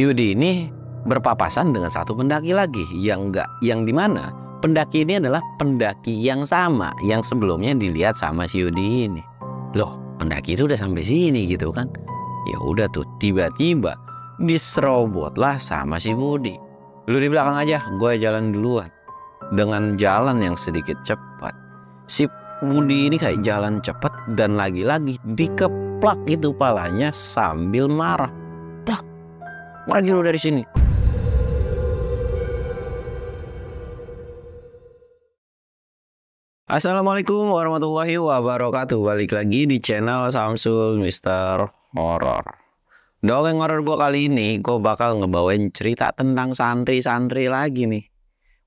Yudi ini berpapasan dengan satu pendaki lagi yang dimana pendaki ini adalah pendaki yang sama yang sebelumnya dilihat sama si Yudi ini. Loh, pendaki itu udah sampai sini gitu kan? Ya udah tuh tiba-tiba diserobotlah sama si Budi. Lu di belakang aja, gue jalan duluan. Dengan jalan yang sedikit cepat, si Budi ini kayak jalan cepat dan lagi-lagi dikeplak itu palanya sambil marah. Plak, pergi lu dari sini. Assalamualaikum warahmatullahi wabarakatuh. Balik lagi di channel Samsul Mister Horror. Dongeng horor gue kali ini gue bakal ngebawain cerita tentang santri-santri lagi nih.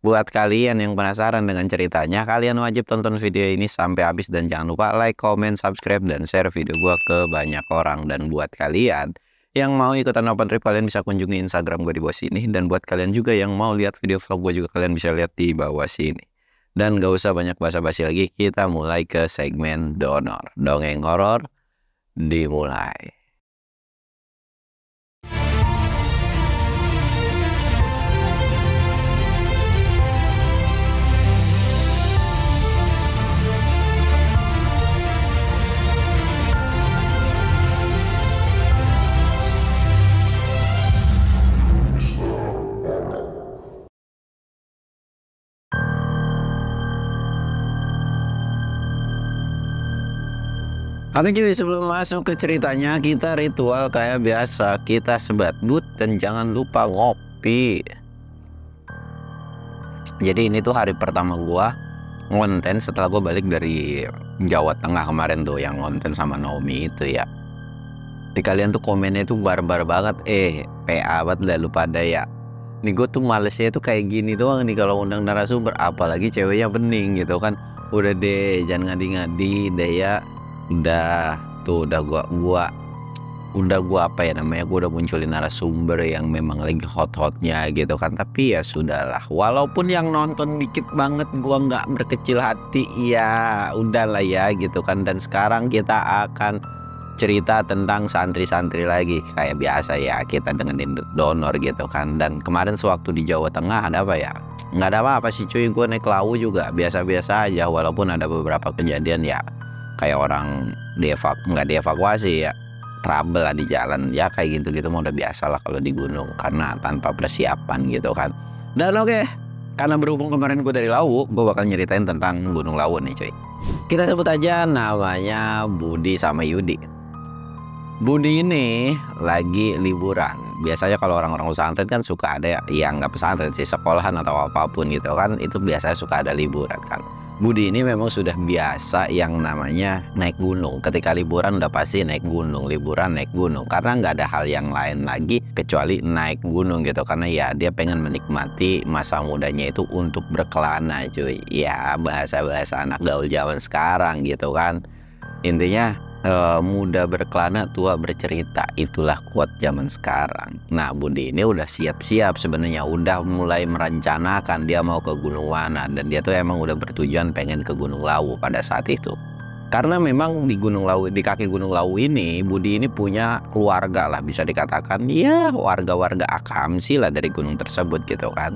Buat kalian yang penasaran dengan ceritanya, kalian wajib tonton video ini sampai habis dan jangan lupa like, comment, subscribe, dan share video gue ke banyak orang. Dan buat kalian yang mau ikutan open trip, kalian bisa kunjungi Instagram gue di bawah sini. Dan buat kalian juga yang mau lihat video vlog gue juga, kalian bisa lihat di bawah sini. Dan gak usah banyak basa-basi lagi, kita mulai ke segmen donor. Dongeng horor dimulai. Oke cuy, sebelum masuk ke ceritanya, kita ritual kayak biasa. Kita sebat but dan jangan lupa ngopi. Jadi ini tuh hari pertama gua ngonten setelah gua balik dari Jawa Tengah kemarin tuh, yang ngonten sama Naomi itu ya. Di kalian tuh komennya tuh barbar banget. PA banget lah lu pada ya. Nih gue tuh malesnya tuh kayak gini doang nih kalau undang narasumber, apalagi ceweknya bening gitu kan. Udah deh, jangan ngadi-ngadi deh ya. Udah gua apa ya namanya, gua udah munculin narasumber yang memang lagi hot-hotnya gitu kan. Tapi ya sudahlah, walaupun yang nonton dikit banget, gua nggak berkecil hati, ya udahlah ya gitu kan. Dan sekarang kita akan cerita tentang santri-santri lagi kayak biasa ya, kita dengerin donor gitu kan. Dan kemarin sewaktu di Jawa Tengah ada apa ya, nggak ada apa-apa sih cuy, gua naik lawu juga biasa-biasa aja. Walaupun ada beberapa kejadian ya kayak orang nggak dievakuasi ya, trouble lah di jalan ya, kayak gitu-gitu mau udah biasa lah kalau di gunung karena tanpa persiapan gitu kan. Dan oke, karena berhubung kemarin gue dari Lawu, gue bakal nyeritain tentang Gunung Lawu nih cuy. Kita sebut aja namanya Budi sama Yudi. Budi ini lagi liburan. Biasanya kalau orang-orang pesantren kan suka ada yang nggak pesantren sih, sekolahan atau apapun gitu kan, itu biasanya suka ada liburan kan. Budi ini memang sudah biasa yang namanya naik gunung. Ketika liburan udah pasti naik gunung, liburan naik gunung, karena nggak ada hal yang lain lagi kecuali naik gunung gitu. Karena ya dia pengen menikmati masa mudanya itu untuk berkelana cuy. Ya bahasa-bahasa anak gaul zaman sekarang gitu kan. Intinya muda berkelana, tua bercerita, itulah quote zaman sekarang. Nah Budi ini udah siap-siap sebenarnya, udah mulai merencanakan dia mau ke Gunung mana. Dan dia tuh emang udah bertujuan pengen ke Gunung Lawu pada saat itu. Karena memang di Gunung Lawu, di kaki Gunung Lawu ini, Budi ini punya keluarga lah, bisa dikatakan ya warga-warga akamsi lah dari gunung tersebut gitu kan.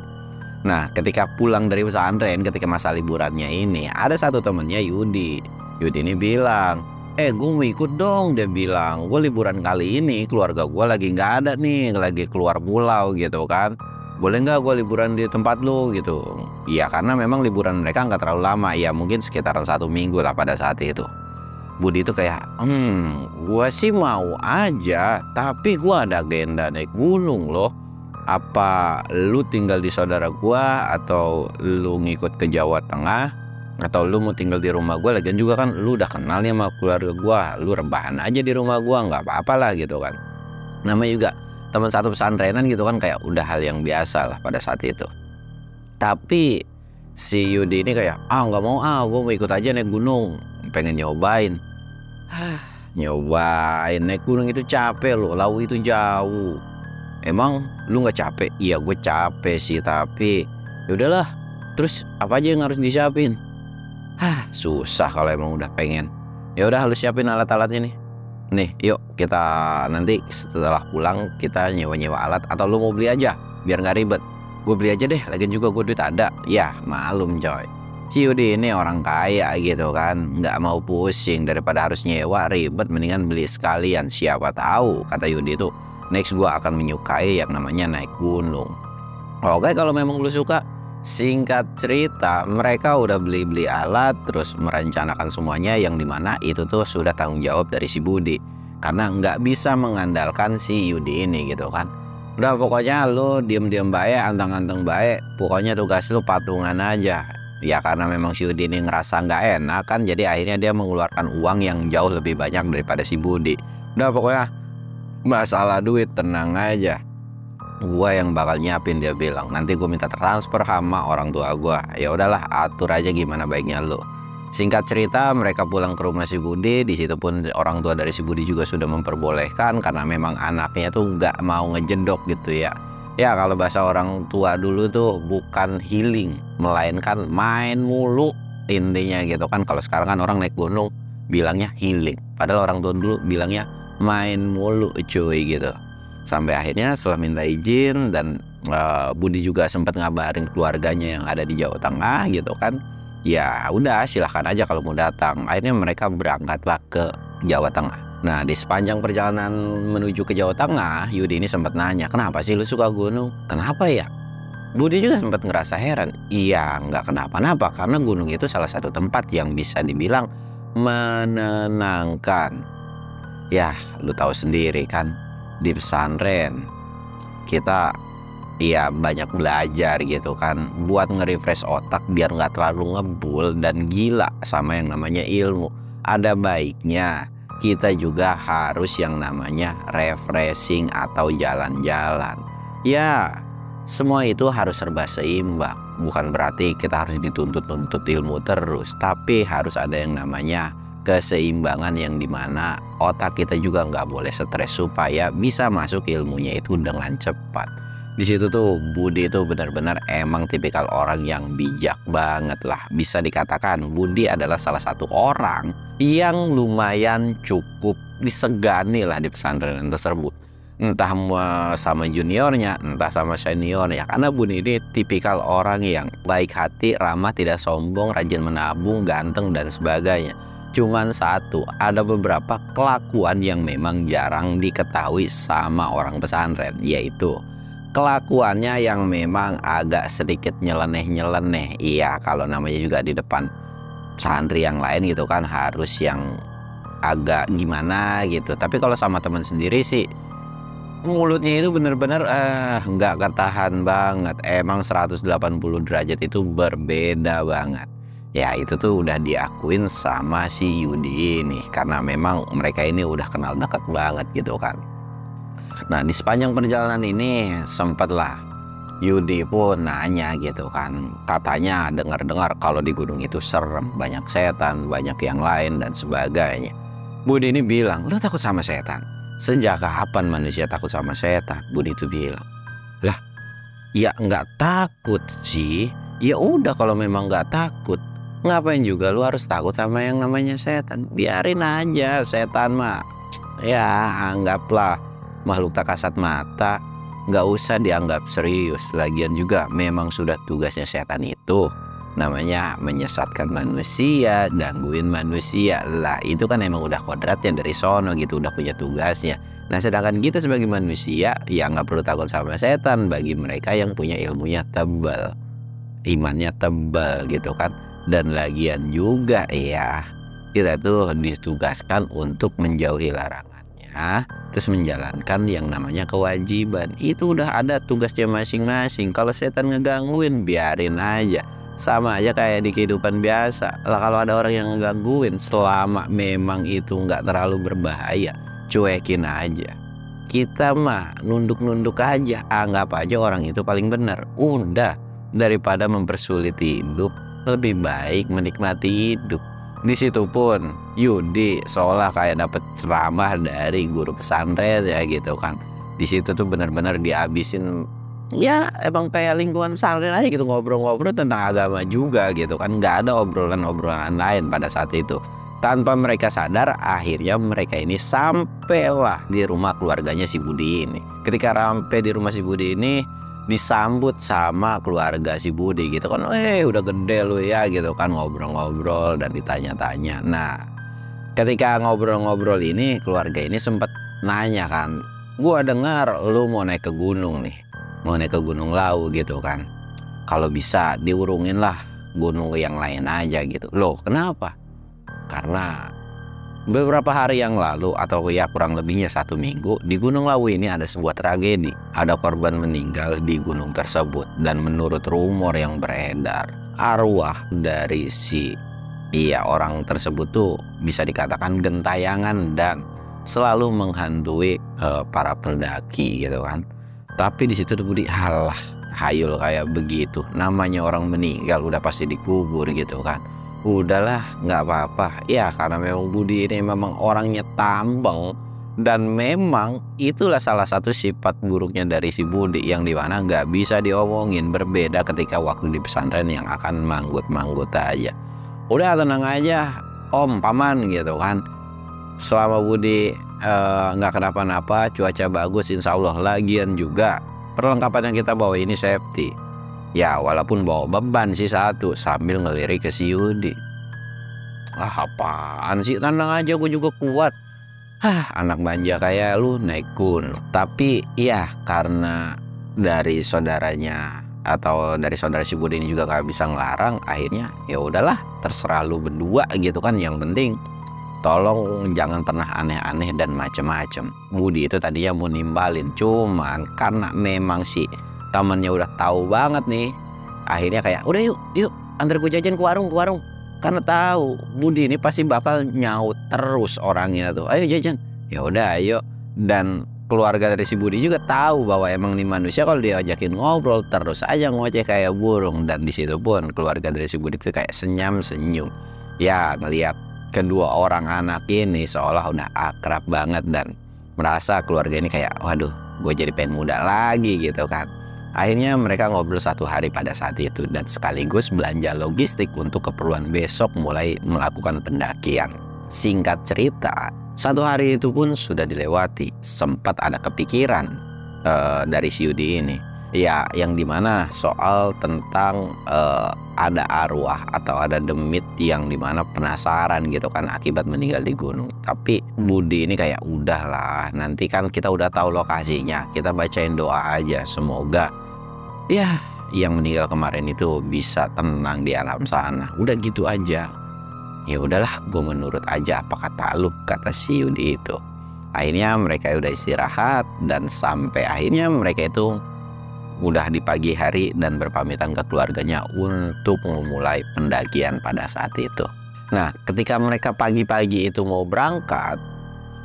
Nah ketika pulang dari pesantren, ketika masa liburannya ini, ada satu temennya Yudi. Yudi ini bilang, gue mau ikut dong. Dia bilang, gue liburan kali ini keluarga gue lagi nggak ada nih, lagi keluar pulau gitu kan. Boleh nggak gue liburan di tempat lu gitu. Ya karena memang liburan mereka nggak terlalu lama, ya mungkin sekitaran 1 minggu lah pada saat itu. Budi itu kayak, gue sih mau aja, tapi gue ada agenda naik gunung loh. Apa lu tinggal di saudara gue, atau lu ngikut ke Jawa Tengah, atau lu mau tinggal di rumah gue? Lagian juga kan lu udah kenal nih sama keluarga gue, lu rebahan aja di rumah gue, nggak apa-apa lah gitu kan. Namanya juga teman satu pesantrenan gitu kan, kayak udah hal yang biasa lah pada saat itu. Tapi si Yudi ini kayak, nggak mau, gue mau ikut aja naik gunung, pengen nyobain. Nyobain naik gunung itu capek loh, Lawu itu jauh. Emang lu nggak capek? Iya gue capek sih, tapi yaudahlah. Terus apa aja yang harus disiapin? Susah kalau emang udah pengen. Ya udah, lu siapin alat-alatnya nih. nih yuk kita nanti setelah pulang kita nyewa alat, atau lu mau beli aja biar nggak ribet. Gue beli aja deh, lagian juga gue duit ada. Ya malum coy, si Yudi ini orang kaya gitu kan, nggak mau pusing daripada harus nyewa ribet, mendingan beli sekalian. Siapa tahu, kata Yudi itu, next gue akan menyukai yang namanya naik gunung. Oke, kalau memang lu suka. Singkat cerita, mereka udah beli alat, terus merencanakan semuanya, yang dimana itu tuh sudah tanggung jawab dari si Budi, karena nggak bisa mengandalkan si Yudi ini gitu kan. Udah pokoknya lu diem baik, anteng baik, pokoknya tugas lu patungan aja. Ya karena memang si Yudi ini ngerasa nggak enak kan, jadi akhirnya dia mengeluarkan uang yang jauh lebih banyak daripada si Budi. Udah pokoknya masalah duit tenang aja, gua yang bakal nyiapin, dia bilang. Nanti gue minta transfer sama orang tua gua. Ya udahlah, atur aja gimana baiknya lo. Singkat cerita, mereka pulang ke rumah si Budi. Di situ pun orang tua dari si Budi juga sudah memperbolehkan, karena memang anaknya tuh nggak mau ngejedok gitu ya. Ya kalau bahasa orang tua dulu tuh bukan healing, melainkan main mulu intinya gitu kan. Kalau sekarang kan orang naik gunung bilangnya healing, padahal orang tua dulu bilangnya main mulu cuy gitu. Sampai akhirnya setelah minta izin dan Budi juga sempat ngabarin keluarganya yang ada di Jawa Tengah gitu kan. Ya udah silahkan aja kalau mau datang. Akhirnya mereka berangkatlah ke Jawa Tengah. Nah di sepanjang perjalanan menuju ke Jawa Tengah, Yudi ini sempat nanya, kenapa sih lu suka gunung? Kenapa ya? Budi juga sempat ngerasa heran. Iya nggak kenapa-napa, karena gunung itu salah satu tempat yang bisa dibilang menenangkan. Ya lu tahu sendiri kan, di pesantren kita ya banyak belajar gitu kan, buat nge-refresh otak biar nggak terlalu ngebul dan gila sama yang namanya ilmu. Ada baiknya kita juga harus yang namanya refreshing atau jalan-jalan. Ya semua itu harus serba seimbang. Bukan berarti kita harus dituntut-tuntut ilmu terus, tapi harus ada yang namanya keseimbangan, yang dimana otak kita juga nggak boleh stres supaya bisa masuk ilmunya itu dengan cepat. Di situ tuh Budi itu benar-benar emang tipikal orang yang bijak banget lah. Bisa dikatakan Budi adalah salah satu orang yang lumayan cukup disegani lah di pesantren tersebut. Entah sama juniornya, entah sama seniornya. Karena Budi ini tipikal orang yang baik hati, ramah, tidak sombong, rajin menabung, ganteng dan sebagainya. Cuman satu, ada beberapa kelakuan yang memang jarang diketahui sama orang pesantren, yaitu kelakuannya yang memang agak sedikit nyeleneh. Iya, kalau namanya juga di depan santri yang lain gitu kan harus yang agak gimana gitu. Tapi kalau sama teman sendiri sih mulutnya itu bener-bener nggak ketahan banget. Emang 180 derajat itu berbeda banget. Ya itu tuh udah diakuin sama si Yudi ini, karena memang mereka ini udah kenal dekat banget gitu kan. Nah di sepanjang perjalanan ini sempatlah Yudi pun nanya gitu kan, katanya dengar-dengar kalau di gunung itu serem, banyak setan, banyak yang lain dan sebagainya. Budi ini bilang, lu takut sama setan? Sejak kapan manusia takut sama setan? Budi itu bilang, lah ya nggak takut sih. Ya udah kalau memang nggak takut, ngapain juga lu harus takut sama yang namanya setan? Biarin aja setan mah, ya anggaplah makhluk tak kasat mata, nggak usah dianggap serius. Lagian juga memang sudah tugasnya setan itu namanya menyesatkan manusia, gangguin manusia lah. Itu kan emang udah kodratnya dari sono gitu, udah punya tugasnya. Nah sedangkan kita sebagai manusia ya nggak perlu takut sama setan bagi mereka yang punya ilmunya tebal, imannya tebal gitu kan. Dan lagian juga ya kita tuh ditugaskan untuk menjauhi larangannya, terus menjalankan yang namanya kewajiban. Itu udah ada tugasnya masing-masing. Kalau setan ngegangguin biarin aja, sama aja kayak di kehidupan biasa lah. Kalau ada orang yang ngegangguin, selama memang itu nggak terlalu berbahaya, cuekin aja. Kita mah nunduk-nunduk aja, anggap aja orang itu paling benar. Udah, daripada mempersulit hidup, lebih baik menikmati hidup. Di situ pun Yudi seolah kayak dapet ceramah dari guru pesantren ya gitu kan. Di situ tuh benar-benar dihabisin, ya emang kayak lingkungan pesantren aja gitu, ngobrol-ngobrol tentang agama juga gitu kan. Nggak ada obrolan-obrolan lain pada saat itu. Tanpa mereka sadar, akhirnya mereka ini sampailah di rumah keluarganya si Budi ini. Ketika sampai di rumah si Budi ini, disambut sama keluarga si Budi gitu kan, udah gede lu ya gitu kan, ngobrol-ngobrol dan ditanya-tanya. Nah, ketika ngobrol-ngobrol ini, keluarga ini sempat nanya kan, gua dengar lu mau naik ke gunung nih, mau naik ke Gunung Lawu gitu kan. Kalau bisa diurungin lah gunung yang lain aja gitu. Loh, kenapa? Karena beberapa hari yang lalu atau ya kurang lebihnya 1 minggu, di Gunung Lawu ini ada sebuah tragedi. Ada korban meninggal di gunung tersebut, dan menurut rumor yang beredar, arwah dari si orang tersebut tuh bisa dikatakan gentayangan dan selalu menghantui para pendaki gitu kan. Tapi di situ tuh Budi, halah, hayul kayak begitu. Namanya orang meninggal udah pasti dikubur gitu kan. Udahlah, nggak apa-apa. Ya karena memang Budi ini memang orangnya tambeng, dan memang itulah salah satu sifat buruknya dari si Budi, yang dimana nggak bisa diomongin. Berbeda ketika waktu di pesantren yang akan manggut-manggut aja. Udah tenang aja om, paman gitu kan. Selama Budi nggak kenapa-napa, cuaca bagus insya Allah. Lagian juga perlengkapan yang kita bawa ini safety. Ya walaupun bawa beban sih satu, sambil ngelirik ke si Yudi. Apaan sih, tenang aja, gue juga kuat. Anak manja kayak lu naik gunung. Tapi ya karena dari saudaranya atau dari saudara si Budi ini juga gak bisa ngelarang, akhirnya ya udahlah, terserah lu berdua gitu kan. Yang penting tolong jangan pernah aneh-aneh dan macem-macem. Budi itu tadinya mau nimbalin, cuman karena memang si temannya udah tahu banget nih, akhirnya kayak udah yuk antar gue jajan ke warung. Karena tahu Budi ini pasti bakal nyaut terus orangnya tuh, ayo jajan. Ya udah ayo. Dan keluarga dari si Budi juga tahu bahwa emang nih manusia kalau diajakin ngobrol terus aja ngoceh kayak burung. Dan di situ pun keluarga dari si Budi tuh kayak senyum. Ya ngelihat kedua orang anak ini seolah udah akrab banget, dan merasa keluarga ini kayak waduh, gue jadi pengen muda lagi gitu kan. Akhirnya mereka ngobrol 1 hari pada saat itu, dan sekaligus belanja logistik untuk keperluan besok mulai melakukan pendakian. Singkat cerita, 1 hari itu pun sudah dilewati. Sempat ada kepikiran dari si Yudi ini, ya yang dimana soal tentang ada arwah atau ada demit yang dimana penasaran gitu kan akibat meninggal di gunung. Tapi Budi ini kayak udahlah, nanti kan kita udah tahu lokasinya, kita bacain doa aja, semoga ya yang meninggal kemarin itu bisa tenang di alam sana. Udah gitu aja. Ya udahlah, gue menurut aja apa kata lu, kata si Yudi itu. Akhirnya mereka udah istirahat, dan sampai akhirnya mereka itu udah di pagi hari dan berpamitan ke keluarganya untuk memulai pendakian pada saat itu. Nah, ketika mereka pagi-pagi itu mau berangkat,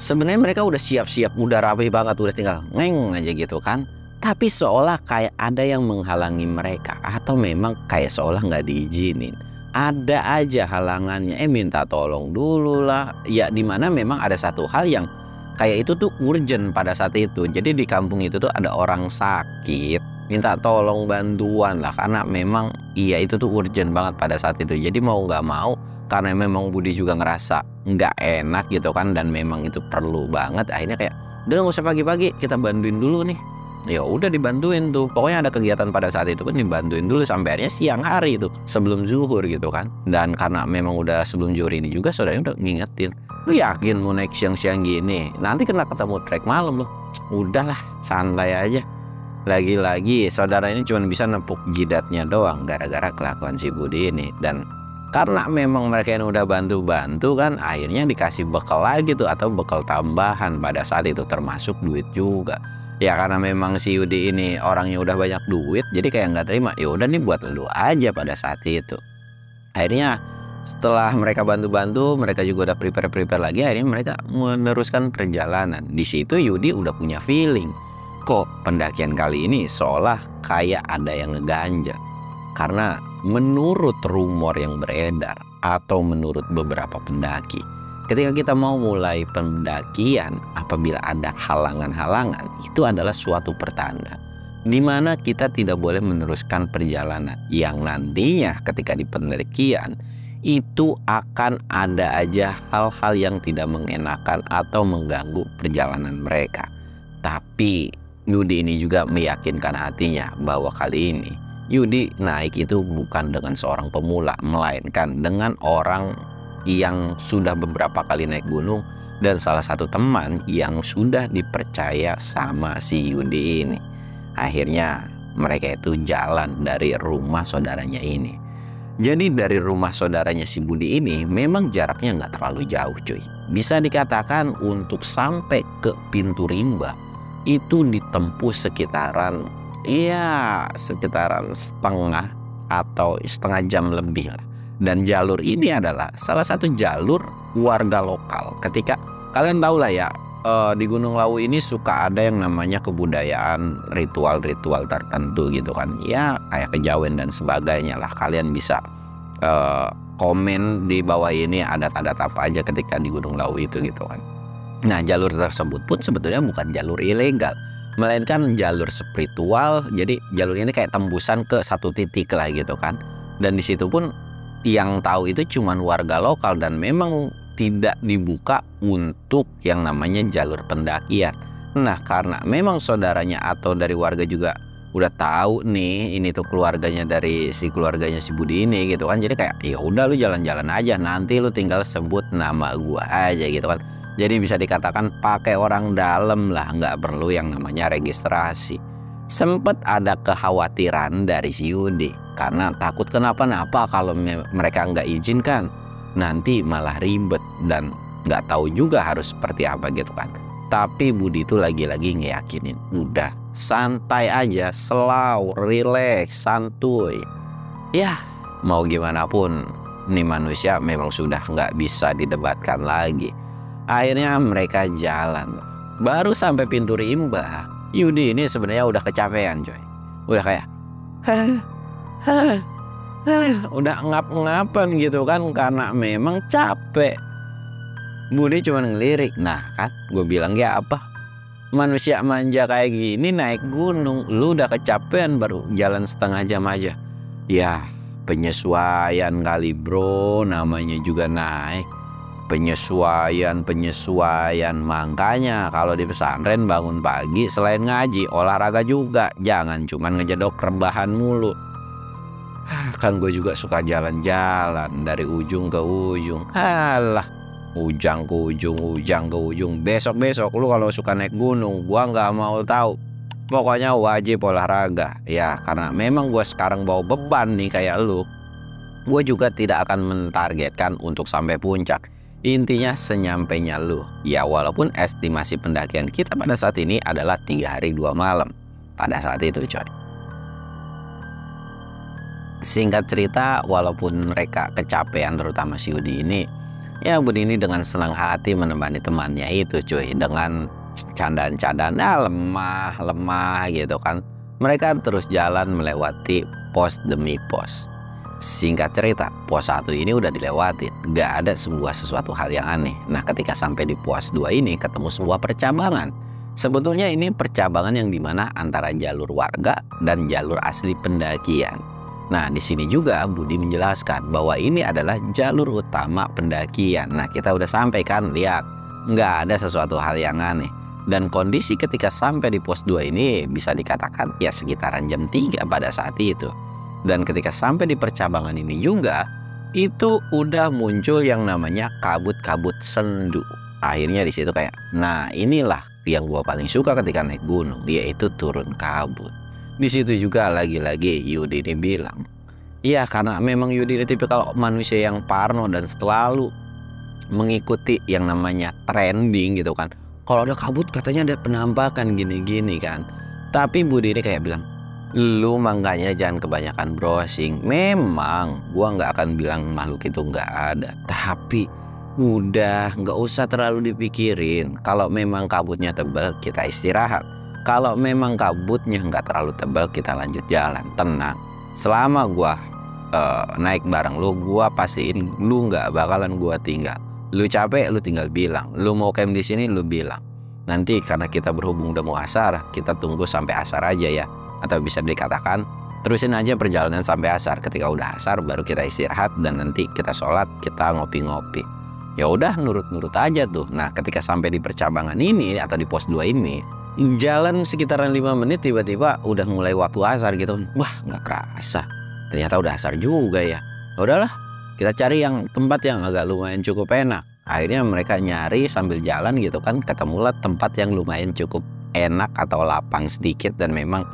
sebenarnya mereka udah siap-siap, udah rapi banget, udah tinggal ngeng aja gitu kan. Tapi seolah kayak ada yang menghalangi mereka, atau memang kayak seolah nggak diizinin. Ada aja halangannya, minta tolong dulu lah. Ya dimana memang ada satu hal yang kayak itu tuh urgent pada saat itu. Jadi di kampung itu tuh ada orang sakit, minta tolong bantuan lah, karena memang iya itu tuh urgent banget pada saat itu. Jadi mau nggak mau, karena memang Budi juga ngerasa nggak enak gitu kan, dan memang itu perlu banget. Akhirnya kayak udah nggak usah pagi-pagi, kita bantuin dulu nih. Ya udah dibantuin tuh, pokoknya ada kegiatan pada saat itu pun dibantuin dulu sampai akhirnya siang hari itu sebelum zuhur gitu kan. Dan karena memang udah sebelum zuhur ini juga saudaranya udah ngingetin, lu yakin mau naik siang-siang gini, nanti kena ketemu trek malam loh. Udahlah, santai aja. Lagi-lagi saudara ini cuma bisa nepuk jidatnya doang gara-gara kelakuan si Budi ini. Dan karena memang mereka yang udah bantu-bantu kan, akhirnya dikasih bekal lagi tuh, atau bekal tambahan pada saat itu, termasuk duit juga. Ya karena memang si Yudi ini orangnya udah banyak duit, jadi kayak nggak terima. Ya udah nih buat lu aja pada saat itu. Akhirnya setelah mereka bantu-bantu, mereka juga udah prepare lagi. Akhirnya mereka meneruskan perjalanan. Di situ Yudi udah punya feeling, kok pendakian kali ini seolah kayak ada yang ngeganjal. Karena menurut rumor yang beredar atau menurut beberapa pendaki, ketika kita mau mulai pendakian, apabila ada halangan-halangan, itu adalah suatu pertanda di mana kita tidak boleh meneruskan perjalanan, yang nantinya ketika di pendakian itu akan ada aja hal-hal yang tidak mengenakan atau mengganggu perjalanan mereka. Tapi Yudi ini juga meyakinkan hatinya bahwa kali ini Yudi naik itu bukan dengan seorang pemula, melainkan dengan orang yang sudah beberapa kali naik gunung dan salah satu teman yang sudah dipercaya sama si Yudi ini. Akhirnya mereka itu jalan dari rumah saudaranya ini. Jadi dari rumah saudaranya si Budi ini memang jaraknya nggak terlalu jauh cuy. Bisa dikatakan untuk sampai ke pintu rimba itu ditempuh sekitaran setengah jam lebih lah. Dan jalur ini adalah salah satu jalur warga lokal. Ketika kalian tahu lah ya, di Gunung Lawu ini suka ada yang namanya kebudayaan ritual-ritual tertentu gitu kan. Ya kayak kejawen dan sebagainya lah. Kalian bisa komen di bawah ini adat-adat apa aja ketika di Gunung Lawu itu gitu kan. Nah jalur tersebut pun sebetulnya bukan jalur ilegal, melainkan jalur spiritual. Jadi jalur ini kayak tembusan ke satu titik lah gitu kan. Dan di situ pun yang tahu itu cuman warga lokal dan memang tidak dibuka untuk yang namanya jalur pendakian. Nah karena memang saudaranya atau dari warga juga udah tahu nih ini tuh keluarganya dari keluarganya si Budi ini gitu kan. Jadi kayak ya udah lu jalan-jalan aja, nanti lu tinggal sebut nama gua aja gitu kan. Jadi bisa dikatakan pakai orang dalam lah, nggak perlu yang namanya registrasi. Sempet ada kekhawatiran dari si Yudi karena takut kenapa-napa kalau mereka nggak izinkan, nanti malah ribet dan nggak tahu juga harus seperti apa gitu kan. Tapi Budi itu lagi-lagi ngeyakinin, udah santai aja, slow, relax, santuy. Ya mau gimana pun nih manusia memang sudah nggak bisa didebatkan lagi. Akhirnya mereka jalan. Baru sampai pintu rimba, Yudi ini sebenarnya udah kecapean coy. Udah kayak udah ngap-ngapan gitu kan, karena memang capek. Budi cuma ngelirik. Nah kan gue bilang ya apa, manusia manja kayak gini naik gunung, lu udah kecapean baru jalan setengah jam aja. Ya penyesuaian kali bro, namanya juga naik. Penyesuaian. Makanya kalau di pesantren bangun pagi selain ngaji olahraga juga, jangan cuman ngejedok rebahan mulu. Kan gue juga suka jalan-jalan dari ujung ke ujung. Halah, ujang ke ujung. Besok lu kalau suka naik gunung gua nggak mau tahu. Pokoknya wajib olahraga. Ya karena memang gua sekarang bawa beban nih kayak lu, gue juga tidak akan mentargetkan untuk sampai puncak. Intinya senyampainya lu. Ya walaupun estimasi pendakian kita pada saat ini adalah 3 hari 2 malam pada saat itu coy. Singkat cerita, walaupun mereka kecapean terutama si Budi ini, ya Budi ini dengan senang hati menemani temannya itu cuy, dengan candaan-candaan lemah gitu kan. Mereka terus jalan melewati pos demi pos. Singkat cerita, pos 1 ini udah dilewatin, gak ada sesuatu hal yang aneh. Nah ketika sampai di pos 2 ini ketemu sebuah percabangan. Sebetulnya ini percabangan yang dimana antara jalur warga dan jalur asli pendakian. Nah di sini juga Budi menjelaskan bahwa ini adalah jalur utama pendakian. Nah kita udah sampai kan, lihat nggak ada sesuatu hal yang aneh. Dan kondisi ketika sampai di pos 2 ini bisa dikatakan ya sekitaran jam 3 pada saat itu. Dan ketika sampai di percabangan ini juga itu udah muncul yang namanya kabut-kabut sendu. Akhirnya di situ kayak, nah inilah yang gua paling suka ketika naik gunung, yaitu turun kabut. Di situ juga lagi-lagi Yudi ini bilang, iya karena memang Yudi ini tipikal manusia yang parno dan selalu mengikuti yang namanya trending gitu kan. Kalau ada kabut katanya ada penampakan gini-gini kan. Tapi Budi ini kayak bilang, lu makanya jangan kebanyakan browsing. Memang gua nggak akan bilang makhluk itu nggak ada, tapi udah nggak usah terlalu dipikirin. Kalau memang kabutnya tebal kita istirahat, kalau memang kabutnya nggak terlalu tebal kita lanjut jalan. Tenang, selama gua naik bareng lu, gua pastiin lu nggak bakalan gua tinggal. Lu capek lu tinggal bilang, lu mau camp di sini lu bilang. Nanti karena kita berhubung udah mau asar, kita tunggu sampai asar aja ya. Atau bisa dikatakan Terusin aja perjalanan sampai asar. Ketika udah asar baru kita istirahat dan nanti kita sholat, kita ngopi-ngopi. Ya udah nurut-nurut aja tuh. Nah ketika sampai di percabangan ini atau di pos 2 ini, jalan sekitaran 5 menit tiba-tiba udah mulai waktu asar gitu. Wah nggak kerasa, ternyata udah asar juga ya. Udahlah, kita cari yang tempat yang agak lumayan cukup enak. Akhirnya mereka nyari sambil jalan gitu kan, ketemulah tempat yang lumayan cukup enak atau lapang sedikit dan memang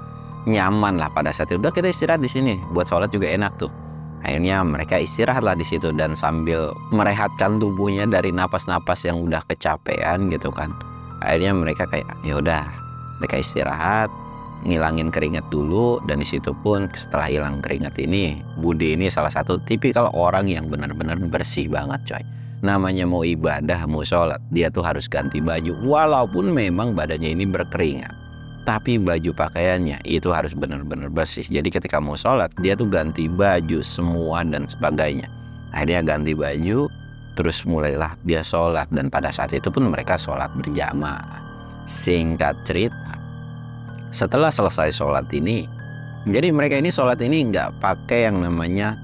nyaman lah pada saat itu. Udah kita istirahat di sini, buat sholat juga enak tuh. Akhirnya mereka istirahat lah di situ dan sambil merehatkan tubuhnya dari napas-napas yang udah kecapean gitu kan. Akhirnya mereka kayak ya udah, mereka istirahat, ngilangin keringat dulu. Dan di situ pun setelah hilang keringat ini, Budi ini salah satu tipikal orang yang benar-benar bersih banget coy. Namanya mau ibadah, mau sholat, dia tuh harus ganti baju walaupun memang badannya ini berkeringat. Tapi baju pakaiannya itu harus benar-benar bersih. Jadi ketika mau sholat dia tuh ganti baju semua dan sebagainya. Akhirnya ganti baju, terus mulailah dia sholat. Dan pada saat itu pun mereka sholat berjamaah. Singkat cerita, setelah selesai sholat ini, jadi mereka ini sholat ini nggak pakai yang namanya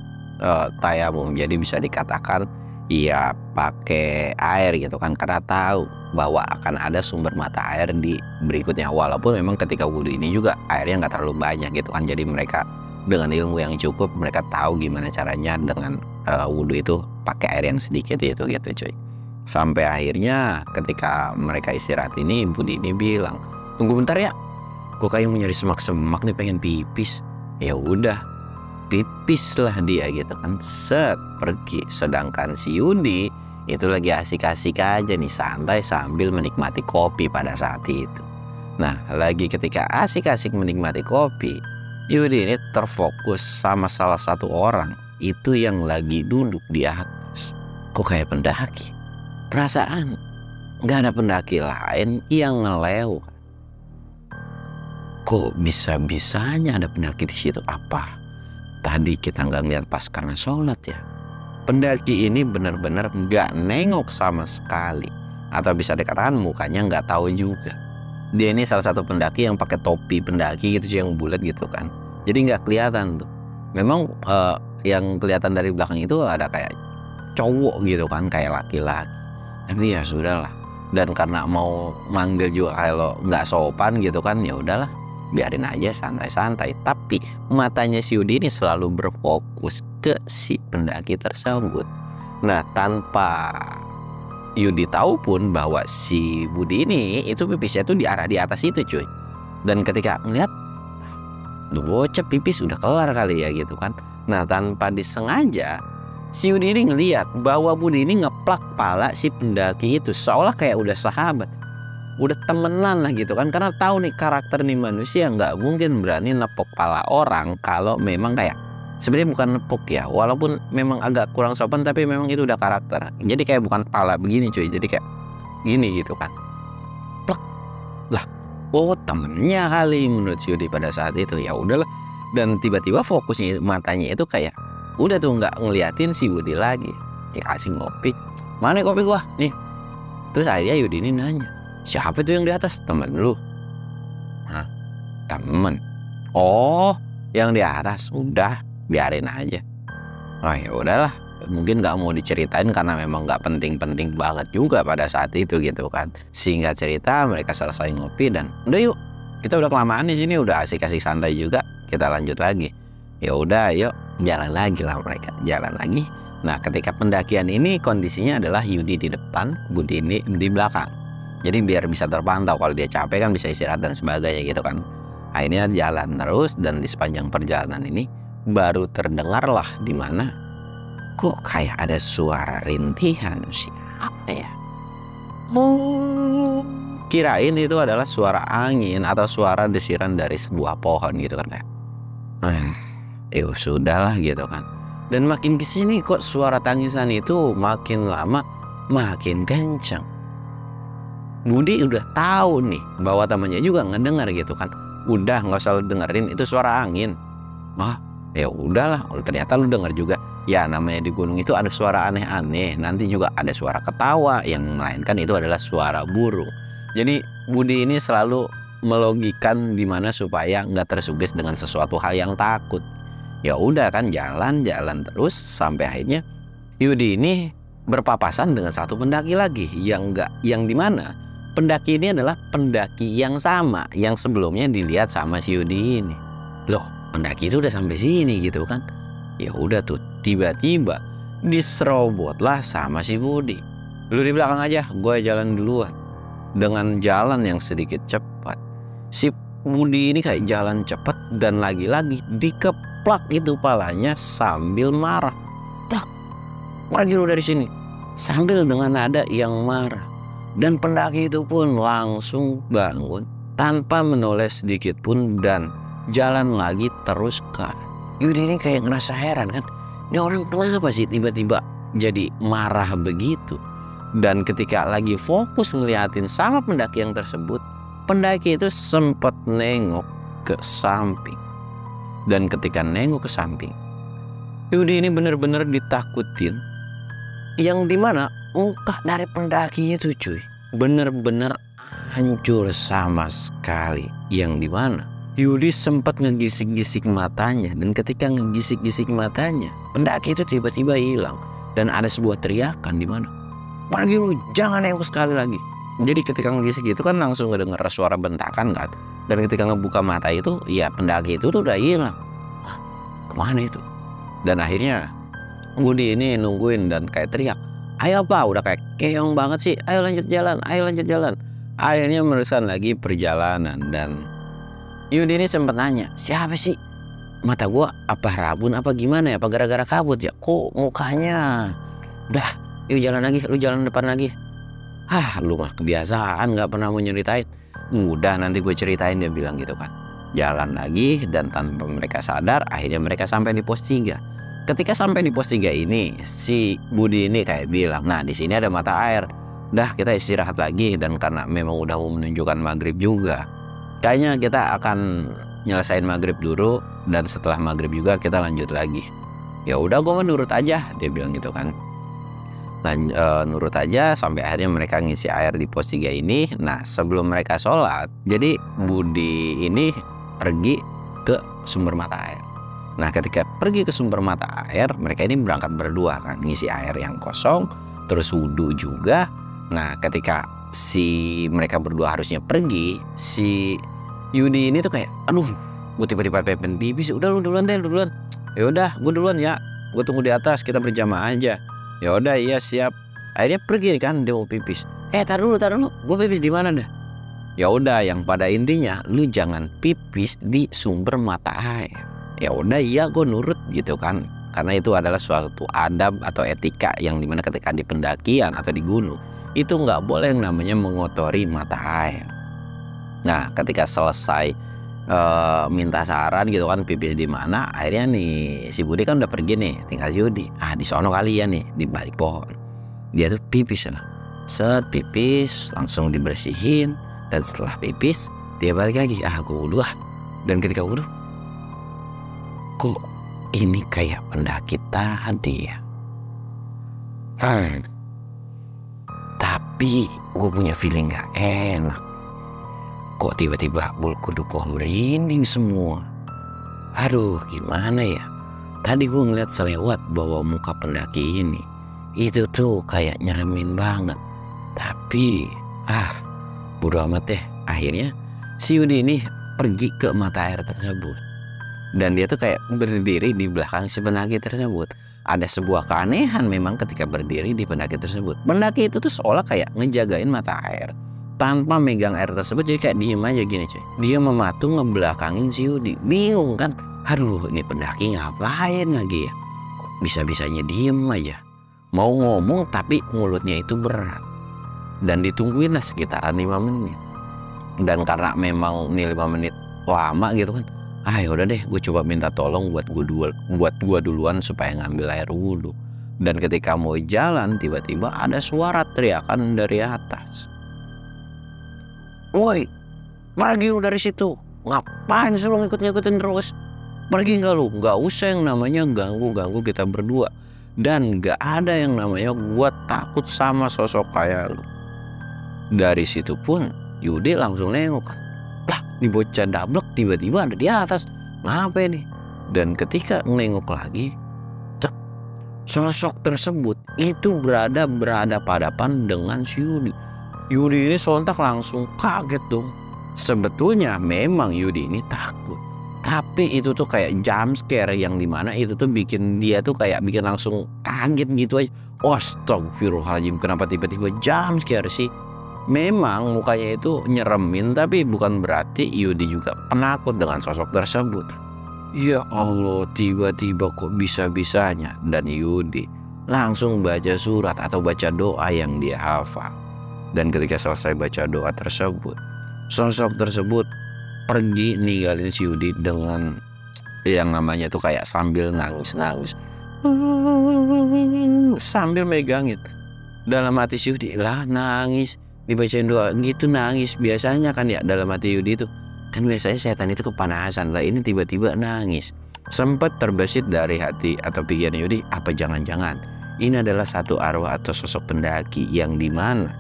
tayamum. Jadi bisa dikatakan ya pakai air gitu kan, karena tahu bahwa akan ada sumber mata air di berikutnya. Walaupun memang ketika wudhu ini juga airnya nggak terlalu banyak gitu kan. Jadi mereka dengan ilmu yang cukup, mereka tahu gimana caranya dengan wudhu itu pakai air yang sedikit gitu cuy. Sampai akhirnya ketika mereka istirahat ini, Budi ini bilang, tunggu bentar ya, kok kayak mau nyari semak-semak nih, pengen pipis. Ya udah, pipis lah dia gitu kan, set pergi. Sedangkan si Yudi itu lagi asik-asik aja nih, santai sambil menikmati kopi pada saat itu. Nah lagi ketika asik-asik menikmati kopi, Yudi ini terfokus sama salah satu orang itu yang lagi duduk di atas. Kok kayak pendaki? Perasaan nggak ada pendaki lain yang ngelewat. Kok bisa-bisanya ada pendaki di situ? Apa tadi kita nggak ngeliat pas karena sholat ya? Pendaki ini benar-benar nggak nengok sama sekali, atau bisa dikatakan mukanya nggak tahu juga. Dia ini salah satu pendaki yang pakai topi pendaki gitu, yang bulat gitu kan. Jadi nggak kelihatan tuh. Memang yang kelihatan dari belakang itu ada kayak cowok gitu kan, kayak laki-laki. Tapi ya sudahlah. Dan karena mau manggil juga kalau nggak sopan gitu kan, ya udahlah, biarin aja santai-santai. Tapi matanya si Yudi ini selalu berfokus ke si pendaki tersebut. Nah tanpa Yudi tahu pun bahwa si Budi ini itu pipisnya tuh di arah di atas itu cuy. Dan ketika ngeliat, lu bocah pipis udah kelar kali ya gitu kan. Nah tanpa disengaja si Yudi ini ngeliat bahwa Budi ini ngeplak pala si pendaki itu, seolah kayak udah sahabat, udah temenan lah gitu kan. Karena tahu nih karakter nih manusia nggak mungkin berani nepok pala orang kalau memang kayak sebenarnya bukan nepok ya, walaupun memang agak kurang sopan, tapi memang itu udah karakter. Jadi kayak bukan pala begini cuy, jadi kayak gini gitu kan, plak lah. Oh temennya kali menurut Yudi pada saat itu. Ya udahlah, dan tiba-tiba fokusnya matanya itu kayak udah tuh nggak ngeliatin si Yudi lagi. Dikasih ngopi, mana kopi gua nih. Terus akhirnya Yudi ini nanya, siapa tuh yang di atas? Temen lu? Hah? Temen? Oh yang di atas. Udah biarin aja. Oh ya udahlah, mungkin nggak mau diceritain karena memang nggak penting-penting banget juga pada saat itu gitu kan. Singkat cerita mereka selesai ngopi dan udah yuk, kita udah kelamaan di sini, udah asik-asik santai juga, kita lanjut lagi. Ya udah yuk, jalan lagi lah mereka, jalan lagi. Nah ketika pendakian ini kondisinya adalah Yudi di depan, Budi ini di belakang. Jadi biar bisa terpantau, kalau dia capek kan bisa istirahat dan sebagainya gitu kan. Akhirnya jalan terus, dan di sepanjang perjalanan ini baru terdengarlah di mana kok kayak ada suara rintihan. Siapa ya? Kirain itu adalah suara angin atau suara desiran dari sebuah pohon gitu kan kayak. Sudahlah gitu kan. Dan makin kesini kok suara tangisan itu makin lama makin kencang. Budi udah tahu nih bahwa temannya juga ngedengar gitu kan. Udah nggak usah dengerin, itu suara angin. Ya udahlah, ternyata lu dengar juga. Ya namanya di gunung itu ada suara aneh-aneh. Nanti juga ada suara ketawa, yang melainkan itu adalah suara burung. Jadi Budi ini selalu melogikan dimana supaya nggak tersugesti dengan sesuatu hal yang takut. Ya udah kan jalan terus sampai akhirnya Yudi ini berpapasan dengan satu pendaki lagi yang dimana pendaki ini adalah pendaki yang sama yang sebelumnya dilihat sama si Yudi ini. Loh, pendaki itu udah sampai sini gitu kan. Ya udah tuh tiba-tiba diserobotlah sama si Budi. Lu di belakang aja, gue jalan duluan. Dengan jalan yang sedikit cepat, si Budi ini kayak jalan cepat dan lagi-lagi dikeplak itu palanya sambil marah. Plak, pergi lu dari sini. Sambil dengan nada yang marah. Dan pendaki itu pun langsung bangun tanpa menoleh sedikit pun dan jalan lagi terus kan. Yudi ini kayak ngerasa heran kan. Ini orang kenapa sih tiba-tiba jadi marah begitu? Dan ketika lagi fokus ngeliatin sama pendaki yang tersebut, pendaki itu sempat nengok ke samping. Dan ketika nengok ke samping, Yudi ini benar-benar ditakutin. Yang dimana muka dari pendakinya tuh cuy bener-bener hancur sama sekali. Yang dimana Yudi sempat ngegisik-gisik matanya. Dan ketika ngegisik-gisik matanya, pendaki itu tiba-tiba hilang. Dan ada sebuah teriakan dimana, pergi lu, jangan nengok sekali lagi. Jadi ketika ngegisik itu kan langsung ngedenger suara bentakan kan. Dan ketika ngebuka mata itu, ya pendaki itu tuh udah hilang. Kemana itu? Dan akhirnya Budi ini nungguin dan kayak teriak, ayo apa, udah kayak keong banget sih, ayo lanjut jalan, ayo lanjut jalan. Akhirnya meneruskan lagi perjalanan. Dan Yudi ini sempat nanya, siapa sih? Mata gua apa rabun apa gimana ya, apa gara-gara kabut ya, kok mukanya udah, yuk jalan lagi, lu jalan depan lagi. Lu mah kebiasaan gak pernah mau nyeritain. Udah nanti gue ceritain, dia bilang gitu kan. Jalan lagi dan tanpa mereka sadar akhirnya mereka sampai di pos 3. Ketika sampai di pos 3 ini, si Budi ini kayak bilang, nah di sini ada mata air. Udah kita istirahat lagi, dan karena memang udah mau menunjukkan maghrib juga, kayaknya kita akan nyelesain maghrib dulu, dan setelah maghrib juga kita lanjut lagi. Ya udah gue nurut aja, dia bilang gitu kan. Nurut aja sampai akhirnya mereka ngisi air di pos 3 ini. Nah sebelum mereka sholat, jadi Budi ini pergi ke sumber mata air. Nah ketika pergi ke sumber mata air, mereka ini berangkat berdua kan, ngisi air yang kosong, terus wudhu juga. Nah ketika mereka berdua harusnya pergi, si Yudi ini tuh kayak, aduh gue tiba-tiba pengen pipis. Udah lu duluan deh, lu duluan. Ya udah gue duluan ya, gue tunggu di atas, kita berjamaah aja. Ya udah iya siap. Akhirnya pergi kan, dia mau pipis. Tar dulu, gue pipis di mana dah? Ya udah, yang pada intinya lu jangan pipis di sumber mata air. Ya udah iya gue nurut gitu kan, karena itu adalah suatu adab atau etika yang dimana ketika di pendakian atau di gunung itu nggak boleh yang namanya mengotori mata air. Nah ketika selesai minta saran gitu kan pipis di mana, akhirnya nih si Budi kan udah pergi nih, tinggal si Yudi. Di sono kali ya nih di balik pohon dia tuh pipis lah. Set pipis langsung dibersihin, dan setelah pipis dia balik lagi, gue wudhu. Dan ketika wudhu, kok ini kayak pendaki tadi ya. Tapi gue punya feeling gak enak. Kok tiba-tiba bulu kuduku merinding semua. Aduh gimana ya. Tadi gue ngeliat selewat bahwa muka pendaki ini itu tuh kayak nyeremin banget. Tapi bodo amat deh. Akhirnya si Yudi ini pergi ke mata air tersebut. Dan dia tuh kayak berdiri di belakang si pendaki tersebut. Ada sebuah keanehan memang ketika berdiri di pendaki tersebut. Pendaki itu tuh seolah kayak ngejagain mata air tanpa megang air tersebut, jadi kayak diem aja gini coy. Dia mematung ngebelakangin si Yudi. Bingung kan, aduh ini pendaki ngapain lagi ya, kok bisa-bisanya diem aja, mau ngomong tapi mulutnya itu berat. Dan ditungguin lah sekitaran 5 menit. Dan karena memang ini 5 menit lama gitu kan, yaudah deh gue coba minta tolong buat gue duluan supaya ngambil air wudhu. Dan ketika mau jalan tiba-tiba ada suara teriakan dari atas, woi pergi lu dari situ, ngapain sih lu ngikut-ngikutin terus, pergi nggak lu, nggak usah yang namanya ganggu kita berdua. Dan nggak ada yang namanya gue takut sama sosok kayak lu. Dari situ pun Yudi langsung nengok, lah Nih bocah dablek tiba-tiba ada di atas. Ngapain nih? Dan ketika nengok lagi, sosok tersebut itu berhadapan dengan si Yudi. Yudi ini sontak langsung kaget dong. Sebetulnya memang Yudi ini takut, tapi itu tuh kayak jump scare yang dimana itu tuh bikin dia tuh kayak bikin langsung kaget gitu aja. Astagfirullahaladzim, kenapa tiba-tiba jump scare sih? Memang mukanya itu nyeremin, tapi bukan berarti Yudi juga penakut dengan sosok tersebut. Ya Allah, tiba-tiba kok bisa-bisanya dan Yudi langsung baca surat atau baca doa yang dia hafal. Dan ketika selesai baca doa tersebut, sosok tersebut pergi ninggalin si Yudi dengan yang namanya tuh kayak sambil nangis-nangis, sambil megangin. Dalam hati si Yudi, lah nangis, dibacain doa gitu nangis. Biasanya kan ya dalam hati Yudi tuh kan biasanya setan itu kepanasan lah, ini tiba-tiba nangis. Sempat terbesit dari hati atau pikiran Yudi, apa jangan-jangan ini adalah satu arwah atau sosok pendaki yang dimana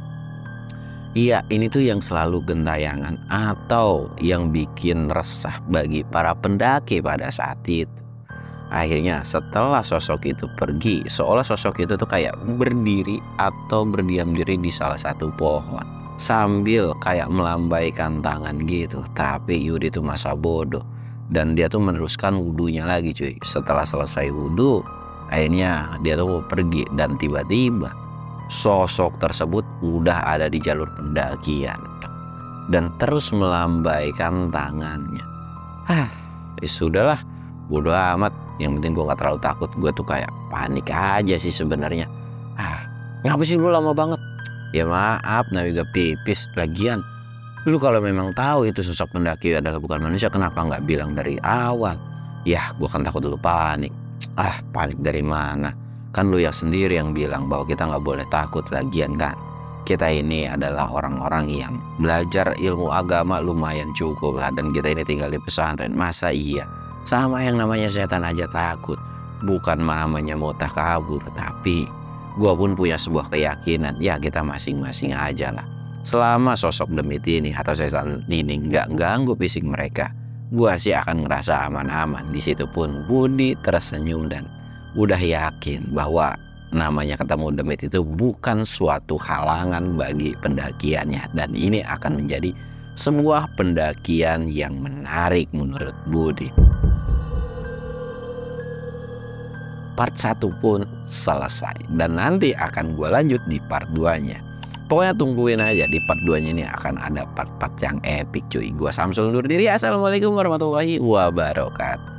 iya ini tuh yang selalu gentayangan atau yang bikin resah bagi para pendaki pada saat itu. Akhirnya setelah sosok itu pergi, seolah sosok itu tuh kayak berdiri atau berdiam diri di salah satu pohon sambil kayak melambaikan tangan gitu. Tapi Yudi tuh masa bodoh dan dia tuh meneruskan wudhunya lagi cuy. Setelah selesai wudhu, akhirnya dia tuh pergi dan tiba-tiba sosok tersebut udah ada di jalur pendakian dan terus melambaikan tangannya. Sudahlah, bodo amat. Yang penting gue gak terlalu takut. Gue tuh kayak panik aja sih sebenarnya. Ngapa sih lu lama banget? Ya maaf, namanya pipis. Lagian lu kalau memang tahu itu sosok pendaki adalah bukan manusia, kenapa nggak bilang dari awal? Ya gue kan takut dulu panik. Panik dari mana? Kan lu yang sendiri yang bilang bahwa kita nggak boleh takut. Lagian kan kita ini adalah orang-orang yang belajar ilmu agama lumayan cukup lah, dan kita ini tinggal di pesantren. Masa iya sama yang namanya setan aja takut? Bukan namanya mau takabur, tapi gue pun punya sebuah keyakinan, ya kita masing-masing aja lah. Selama sosok demit ini atau setan ini nggak ganggu fisik mereka, gue sih akan ngerasa aman-aman. Di situ pun Budi tersenyum dan udah yakin bahwa namanya ketemu demit itu bukan suatu halangan bagi pendakiannya, dan ini akan menjadi sebuah pendakian yang menarik menurut Budi. Part 1 pun selesai dan nanti akan gue lanjut di part 2-nya. Pokoknya tungguin aja, di part 2-nya ini akan ada part-part yang epic cuy. Gue Samsul undur diri. Assalamualaikum warahmatullahi wabarakatuh.